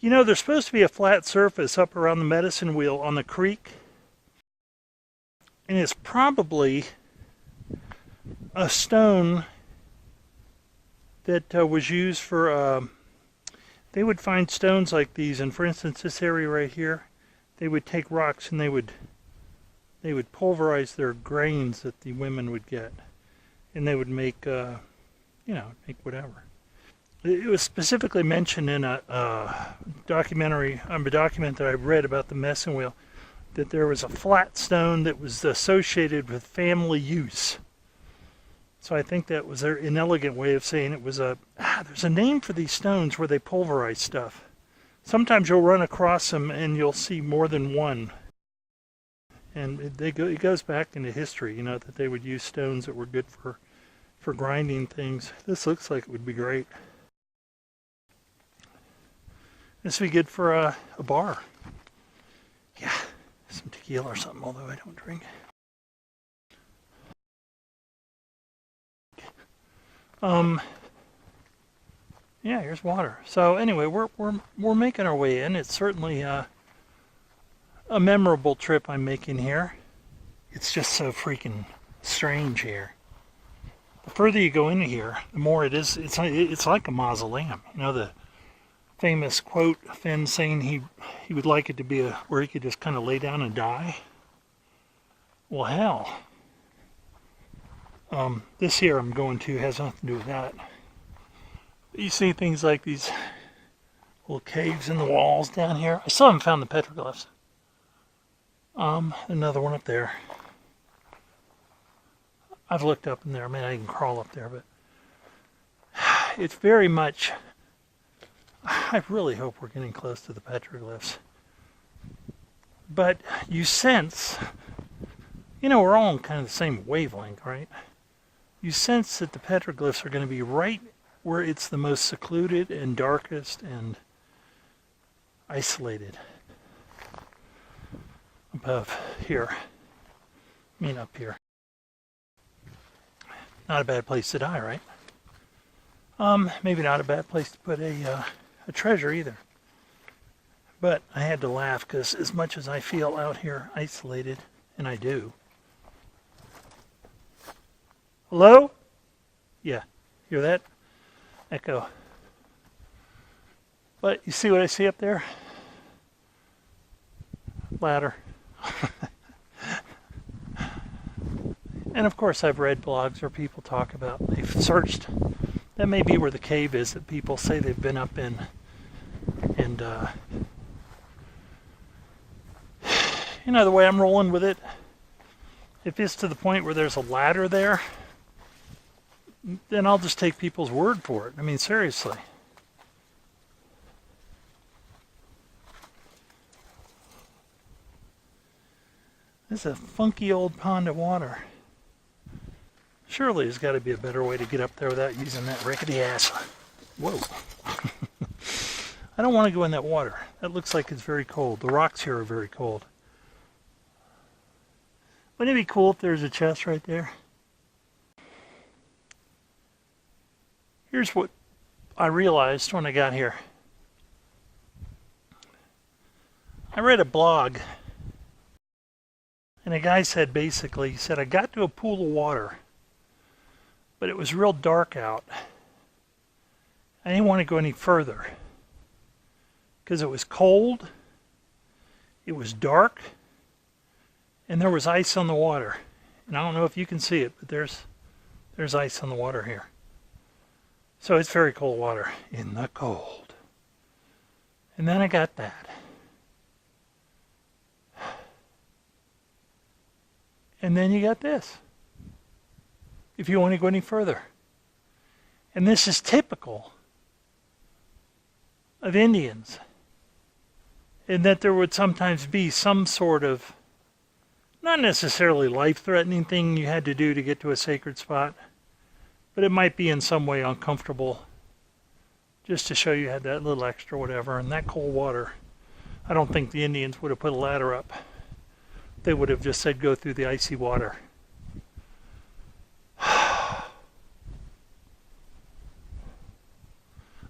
You know, there's supposed to be a flat surface up around the medicine wheel on the creek, and it's probably a stone that was used for, they would find stones like these, and for instance, this area right here, they would take rocks and they would pulverize their grains that the women would get, and they would make, make whatever. It was specifically mentioned in a document that I read about the medicine wheel, that there was a flat stone that was associated with family use. So I think that was an inelegant way of saying it was there's a name for these stones where they pulverize stuff. Sometimes you'll run across them and you'll see more than one. And it goes back into history, that they would use stones that were good for grinding things. This looks like it would be great. This would be good for a bar. Yeah, some tequila or something, although I don't drink. Yeah, here's water. So anyway, we're making our way in. It's certainly a memorable trip I'm making here. It's just so freaking strange here. The further you go into here, the more it is. It's like a mausoleum. The famous quote, Fenn saying he would like it to be where he could just kind of lay down and die. Well, hell. This here I'm going to has nothing to do with that. You see things like these little caves in the walls down here. I still haven't found the petroglyphs. Another one up there. I've looked up in there. I mean, I can crawl up there, but it's very much. I really hope we're getting close to the petroglyphs. But you sense, we're all on kind of the same wavelength, right? You sense that the petroglyphs are going to be right where it's the most secluded and darkest and isolated. Above here. I mean up here. Not a bad place to die, right? Maybe not a bad place to put a treasure either. But I had to laugh because as much as I feel out here isolated, and I do. Hello? Yeah, hear that? Echo. But you see what I see up there? Ladder. And of course I've read blogs where people talk about they've searched. That may be where the cave is that people say they've been up in. And the way I'm rolling with it, if it's to the point where there's a ladder there, then I'll just take people's word for it. I mean, seriously. This is a funky old pond of water. Surely there's got to be a better way to get up there without using that rickety ass. Whoa. I don't want to go in that water. That looks like it's very cold. The rocks here are very cold. Wouldn't it be cool if there's a chest right there? Here's what I realized when I got here. I read a blog, and a guy said basically, he said, I got to a pool of water, but it was real dark out. I didn't want to go any further because it was cold, it was dark, and there was ice on the water. And I don't know if you can see it, but there's ice on the water here. So it's very cold water in the cold. And then I got that. And then you got this. If you want to go any further. And this is typical of Indians. In that there would sometimes be some sort of, not necessarily life-threatening thing you had to do to get to a sacred spot, but it might be in some way uncomfortable, just to show you had that little extra whatever. And that cold water, I don't think the Indians would have put a ladder up. They would have just said go through the icy water. I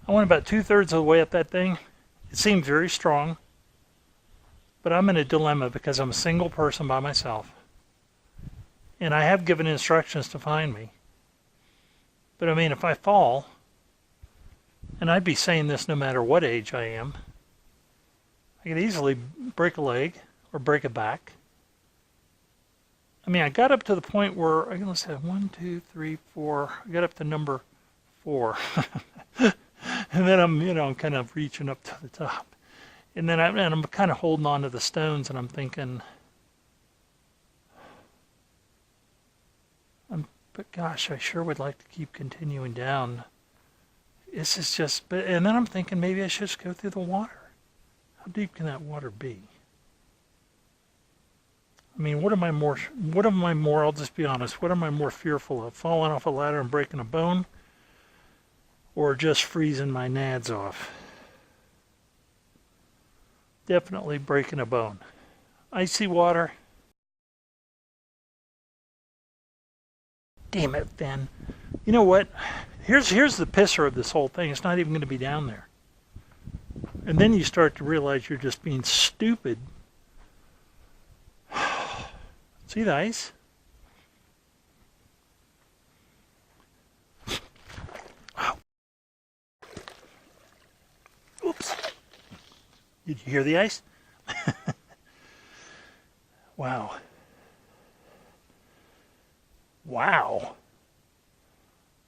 went about 2/3 of the way up that thing, It seems very strong, but I'm in a dilemma because I'm a single person by myself. And I have given instructions to find me. But I mean, if I fall, and I'd be saying this no matter what age I am, I could easily break a leg or break a back. I mean, I got up to the point where, let's say 1, 2, 3, 4. I got up to number 4. And then I'm kind of reaching up to the top. And then I'm kind of holding on to the stones, and I'm thinking, but gosh, I sure would like to keep continuing down. This is just, and then I'm thinking maybe I should just go through the water. How deep can that water be? I mean, what am I more, I'll just be honest, what am I more fearful of? Falling off a ladder and breaking a bone? Or just freezing my nads off? Definitely breaking a bone. Icy water. Damn it, Fenn. You know what? Here's the pisser of this whole thing. It's not even going to be down there. And then you start to realize you're just being stupid. See the ice? Wow. Oops. Did you hear the ice? Wow. Wow.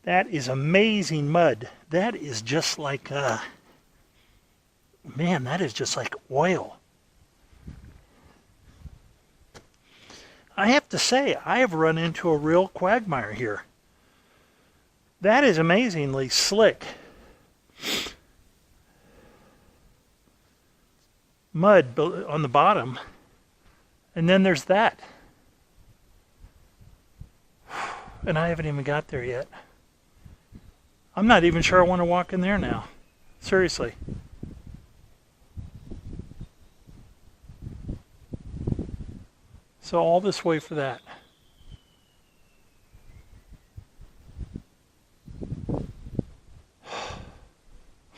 That is amazing mud. That is just like, man, that is just like oil. I have to say, I have run into a real quagmire here. That is amazingly slick. Mud on the bottom, and then there's that. And I haven't even got there yet. I'm not even sure I want to walk in there now. Seriously. So all this way for that.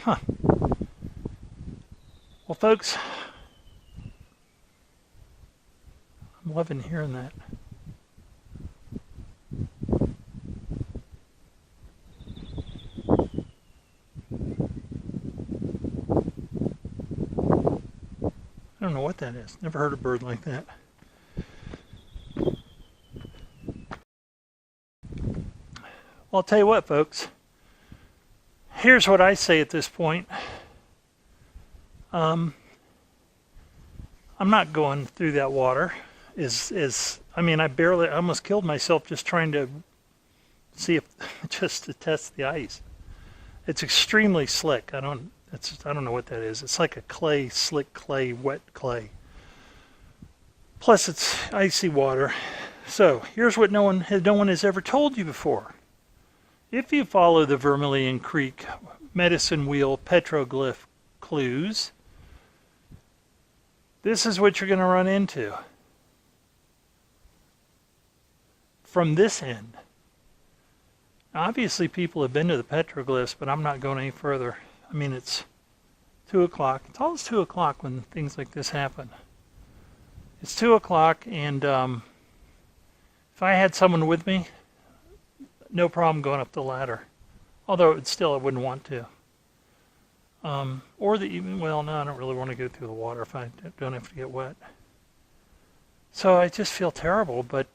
Huh. Well, folks, I'm loving hearing that. I don't know what that is. Never heard a bird like that. Well, I'll tell you what, folks. Here's what I say at this point. I'm not going through that water. I mean, I almost killed myself just trying to see if, just to test the ice. It's extremely slick. I don't know what that is. It's like a clay, slick clay, wet clay. Plus, it's icy water. So here's what no one has ever told you before. If you follow the Vermillion Creek medicine wheel petroglyph clues, this is what you're going to run into. From this end. Obviously people have been to the petroglyphs, but I'm not going any further. I mean, it's 2 o'clock. It's always 2 o'clock when things like this happen. It's 2 o'clock, and if I had someone with me, no problem going up the ladder. Although I wouldn't want to. Well, no, I don't really want to go through the water if I don't have to get wet. So I just feel terrible, but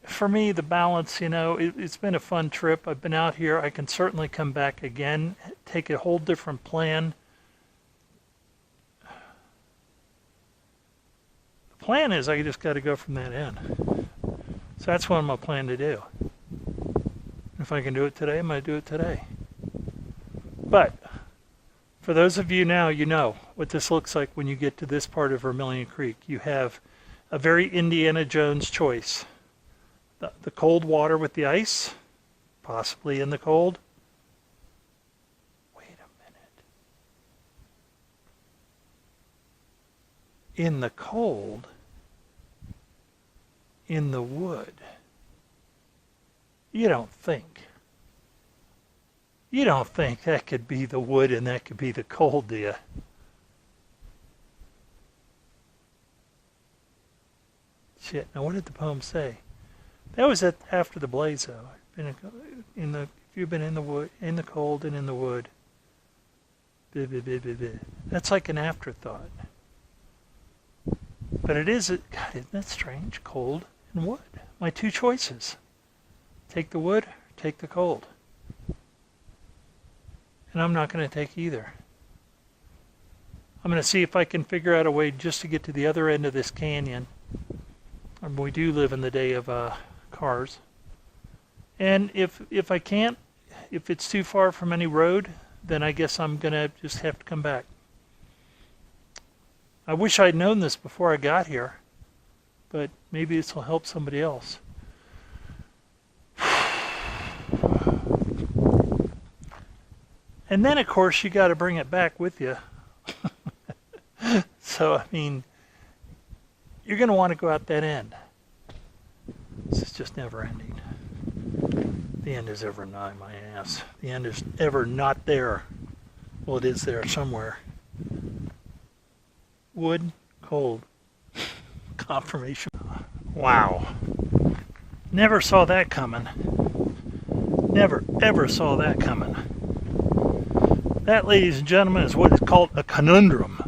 for me, the balance, it's been a fun trip. I've been out here. I can certainly come back again, take a whole different plan. The plan is I just got to go from that end. So that's what I'm going to plan to do. If I can do it today, I'm going to do it today. But for those of you now, you know what this looks like when you get to this part of Vermillion Creek. You have a very Indiana Jones choice. The cold water with the ice, possibly in the cold. Wait a minute. In the cold, in the wood. You don't think. You don't think that could be the wood and that could be the cold, do you? Shit, now what did the poem say? That was after the blaze, though. If you've been in the wood, in the cold and in the wood. Blah, blah, blah, blah, blah. That's like an afterthought. But it is, God, isn't that strange? Cold and wood. My two choices. Take the wood, take the cold. And I'm not going to take either. I'm going to see if I can figure out a way just to get to the other end of this canyon. We do live in the day of cars. And if I can't, if it's too far from any road, then I guess I'm going to just have to come back. I wish I'd known this before I got here, but maybe this will help somebody else. And then, of course, you got to bring it back with you. So, I mean, you're going to want to go out that end. This is just never ending. The end is ever nigh my ass. The end is ever not there. Well, it is there somewhere. Wood, cold. Confirmation. Wow. Never saw that coming. Never, ever saw that coming. That, ladies and gentlemen, is what is called a conundrum.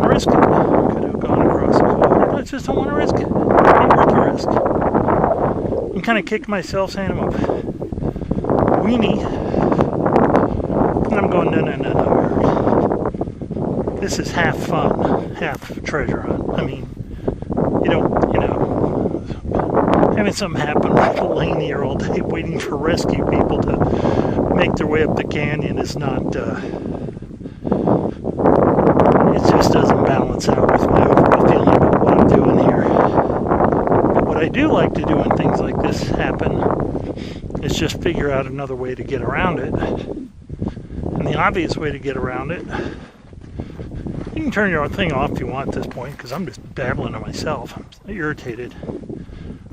I just don't want to risk it. It's not worth the risk. I'm kind of kicking myself saying I'm a weenie. And I'm going, no. This is half fun, half treasure hunt. I mean, having something happen like laying here all day waiting for rescue people to make their way up the canyon is not, it just doesn't balance out with my overall feeling about what I'm doing here. But what I do like to do when things like this happen is just figure out another way to get around it. And the obvious way to get around it, you can turn your thing off if you want at this point, because I'm just babbling to myself. I'm irritated.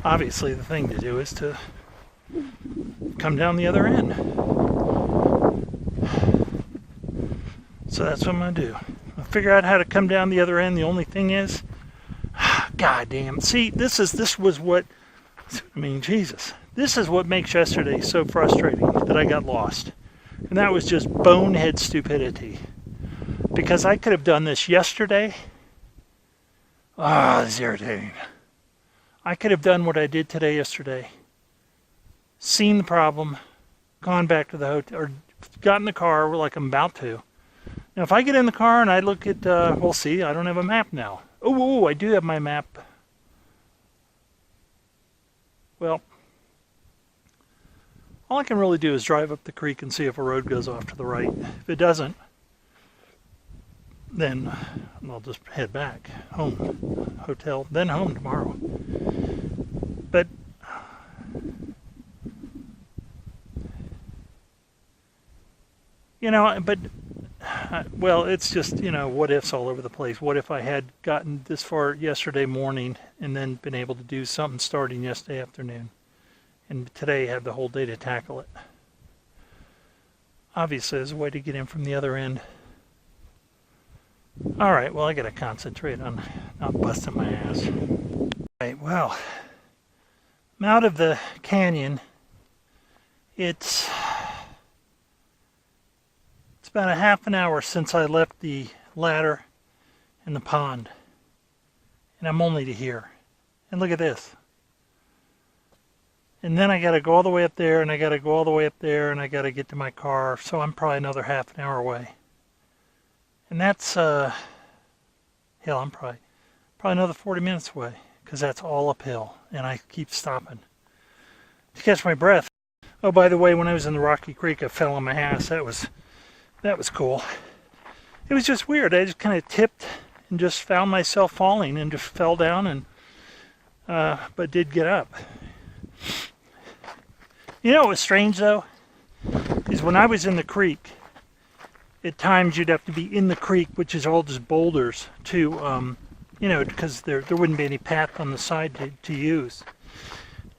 Obviously, the thing to do is to come down the other end. So that's what I'm going to do. I'll figure out how to come down the other end. The only thing is, God damn. See, this was what, I mean, Jesus. This is what makes yesterday so frustrating, that I got lost. And that was just bonehead stupidity. Because I could have done this yesterday. This is irritating. I could have done what I did today yesterday. Seen the problem, gone back to the hotel, or got in the car like I'm about to. Now, if I get in the car and I look at, we'll see, I don't have a map now. Oh, I do have my map. Well, all I can really do is drive up the creek and see if a road goes off to the right. If it doesn't, then I'll just head back home, hotel, then home tomorrow. But well, it's just, what ifs all over the place. What if I had gotten this far yesterday morning and then been able to do something starting yesterday afternoon, and today had the whole day to tackle it? Obviously, there's a way to get in from the other end. All right, well, I got to concentrate on not busting my ass. All right, well, I'm out of the canyon. It's about a half an hour since I left the ladder in the pond. And I'm only to here. And look at this. And then I got to go all the way up there, and I got to go all the way up there, and I got to get to my car. So I'm probably another half an hour away. And that's, hell, I'm probably another 40 minutes away, because that's all uphill, and I keep stopping to catch my breath. Oh, by the way, when I was in the Rocky Creek, I fell on my ass. That was cool. It was just weird. I just kind of tipped and just found myself falling and just fell down, and but did get up. What was strange though is when I was in the creek, at times you'd have to be in the creek, which is all just boulders, to you know, because there wouldn't be any path on the side to use.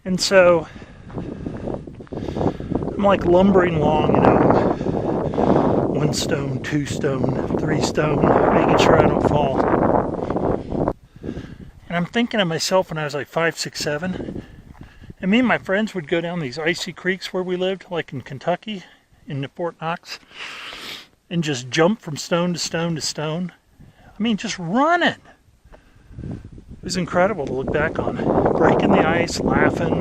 And so I'm like lumbering along, you know, 1 stone, 2 stone, 3 stone, making sure I don't fall. And I'm thinking of myself when I was like 5, 6, 7. And me and my friends would go down these icy creeks where we lived, like in Kentucky, in Fort Knox, and just jump from stone to stone to stone. I mean, just running. It was incredible to look back on. Breaking the ice, laughing,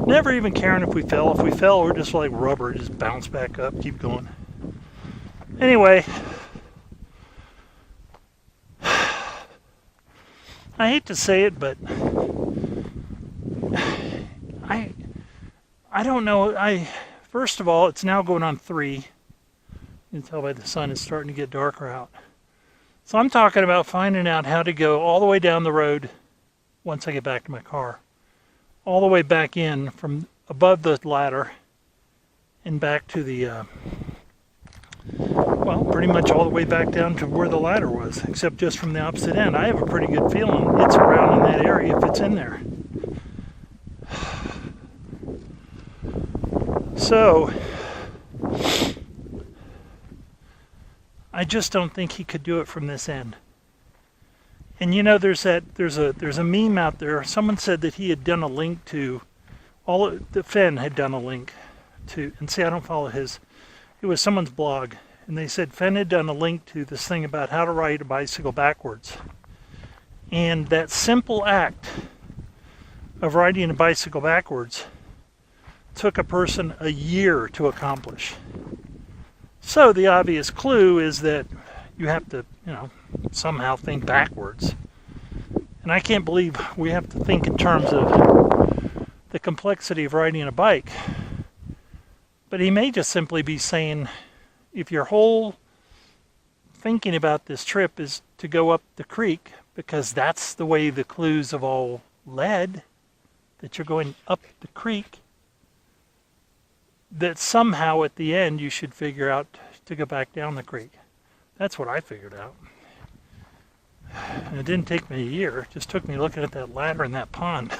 never even caring if we fell. If we fell, we're just like rubber, just bounce back up, keep going. Anyway, I hate to say it, but I don't know. First of all, it's now going on 3. You can tell by the sun it's starting to get darker out. So I'm talking about finding out how to go all the way down the road once I get back to my car. All the way back in from above the ladder and back to the, well, pretty much all the way back down to where the ladder was, except just from the opposite end. I have a pretty good feeling it's around in that area if it's in there. So I just don't think he could do it from this end. And you know, there's a meme out there. Someone said that he had done a link to Fenn had done a link to, and see, I don't follow his. It was someone's blog, and they said Fenn had done a link to this thing about how to ride a bicycle backwards. And that simple act of riding a bicycle backwards took a person a year to accomplish. So the obvious clue is that you have to, you know, somehow think backwards. And I can't believe we have to think in terms of the complexity of riding a bike. But he may just simply be saying, if your whole thinking about this trip is to go up the creek, because that's the way the clues have all led, that you're going up the creek, that somehow at the end you should figure out to go back down the creek. That's what I figured out. And it didn't take me a year. It just took me looking at that ladder in that pond.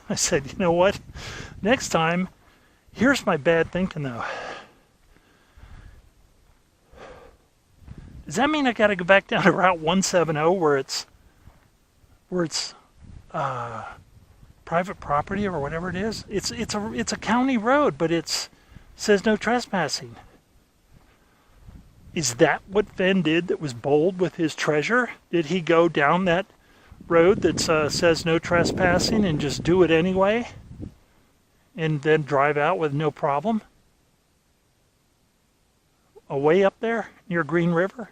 I said, you know what? Next time, here's my bad thinking though. Does that mean I got to go back down to Route 170 where it's private property or whatever it is? It's a county road, but it says no trespassing. Is that what Fenn did that was bold with his treasure? Did he go down that road that says no trespassing and just do it anyway? And then drive out with no problem? Away up there near Green River?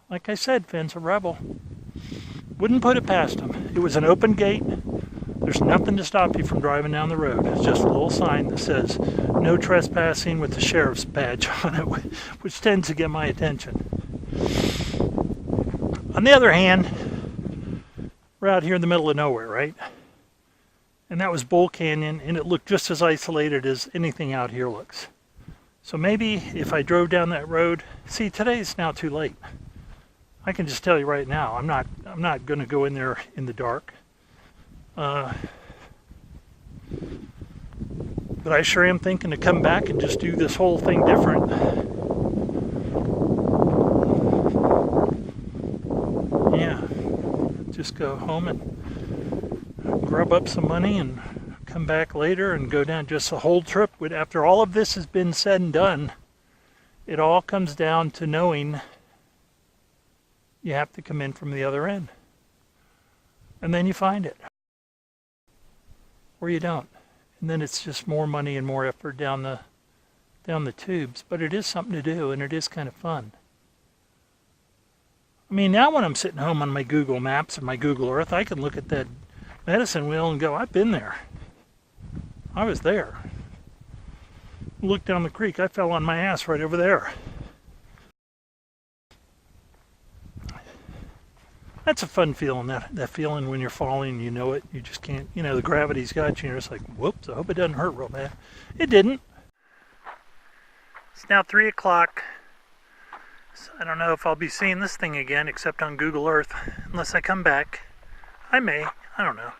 Like I said, Fenn's a rebel. Wouldn't put it past him. It was an open gate. There's nothing to stop you from driving down the road. It's just a little sign that says no trespassing with the sheriff's badge on it, which tends to get my attention. On the other hand, we're out here in the middle of nowhere, right? And that was Bull Canyon, and it looked just as isolated as anything out here looks. So maybe if I drove down that road, see, today's now too late. I can just tell you right now, I'm not going to go in there in the dark. But I sure am thinking to come back and just do this whole thing different. Yeah, just go home and grub up some money and come back later and go down just the whole trip. After all of this has been said and done, it all comes down to knowing you have to come in from the other end. And then you find it. Or you don't. And then it's just more money and more effort down the tubes. But it is something to do, and it is kind of fun. I mean, now when I'm sitting home on my Google Maps and my Google Earth, I can look at that medicine wheel and go, I've been there. I was there. Look down the creek, I fell on my ass right over there. That's a fun feeling, that feeling when you're falling, you know it, you just can't, you know, the gravity's got you, and you're just like, whoops, I hope it doesn't hurt real bad. It didn't. It's now 3 o'clock, So I don't know if I'll be seeing this thing again except on Google Earth, unless I come back. I may, I don't know.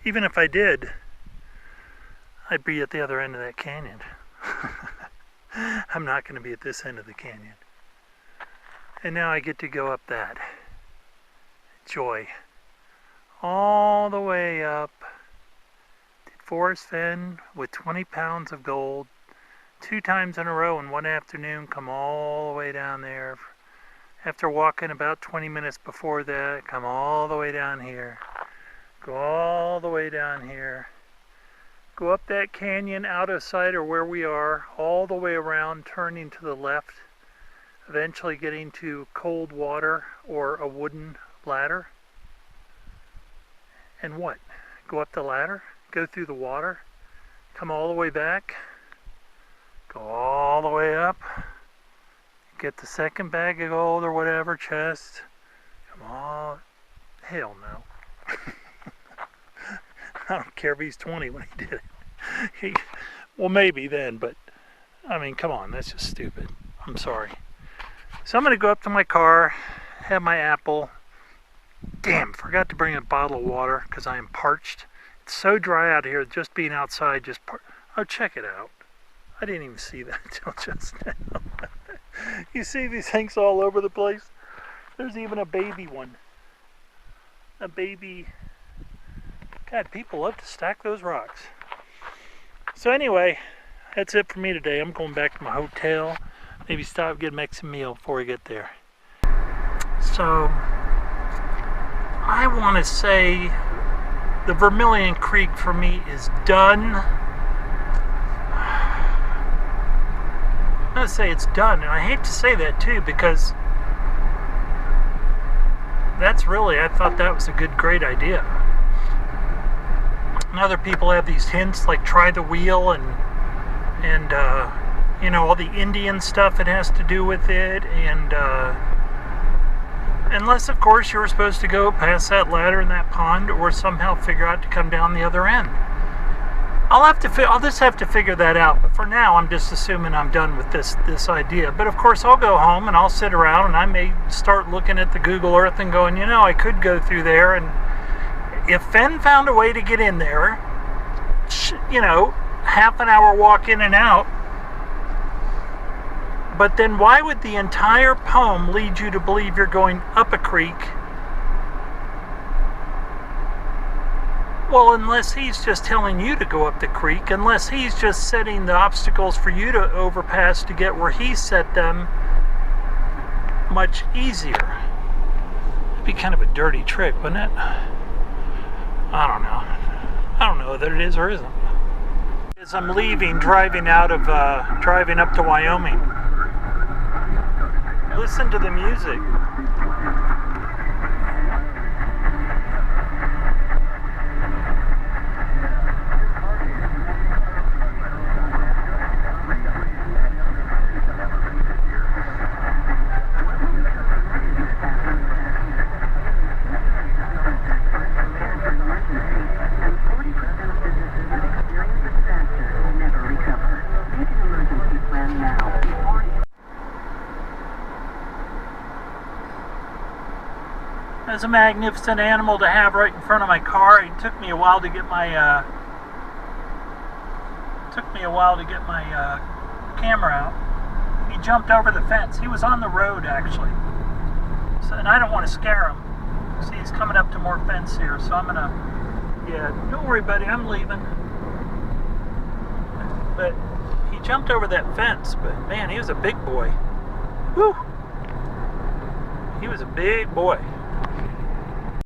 Even if I did, I'd be at the other end of that canyon. I'm not going to be at this end of the canyon. And now I get to go up that. Joy. All the way up. Did Forrest Fenn with 20 pounds of gold 2 times in a row in one afternoon come all the way down there. After walking about 20 minutes before that, come all the way down here. Go all the way down here. Go up that canyon out of sight or where we are, all the way around, turning to the left, eventually getting to cold water or a wooden ladder. And what? Go up the ladder, go through the water, come all the way back, go all the way up, get the second bag of gold or whatever, chest, come on. Hell no. I don't care if he's 20 when he did it. Well, maybe then, but I mean, come on, that's just stupid. I'm sorry. So I'm going to go up to my car, have my apple. Damn, forgot to bring a bottle of water because I am parched. It's so dry out here, just being outside, oh, check it out. I didn't even see that until just now. You see these things all over the place? There's even a baby one. A baby. God, people love to stack those rocks. So anyway, that's it for me today. I'm going back to my hotel. Maybe stop, get a Mexican meal before we get there. So, I want to say the Vermillion Creek for me is done. I'm going to say it's done, and I hate to say that too, because that's really, I thought that was a great idea. And other people have these hints like try the wheel and you know, all the Indian stuff it has to do with it, and unless of course you were supposed to go past that ladder in that pond or somehow figure out to come down the other end. I'll just have to figure that out, but for now I'm just assuming I'm done with this idea. But of course I'll go home and I'll sit around and I may start looking at the Google Earth and going, you know, I could go through there, and if Fenn found a way to get in there, you know, half an hour walk in and out, but then why would the entire poem lead you to believe you're going up a creek? Well, unless he's just telling you to go up the creek, unless he's just setting the obstacles for you to overpass to get where he set them much easier. It'd be kind of a dirty trick, wouldn't it? I don't know. I don't know whether it is or isn't. As I'm leaving, driving up to Wyoming, listen to the music. It's a magnificent animal to have right in front of my car. It took me a while to get my camera out. He jumped over the fence. He was on the road actually. So, and I don't want to scare him. See, he's coming up to more fence here, so I'm gonna. Yeah, don't worry, buddy. I'm leaving. But he jumped over that fence. But man, he was a big boy. Whew. He was a big boy.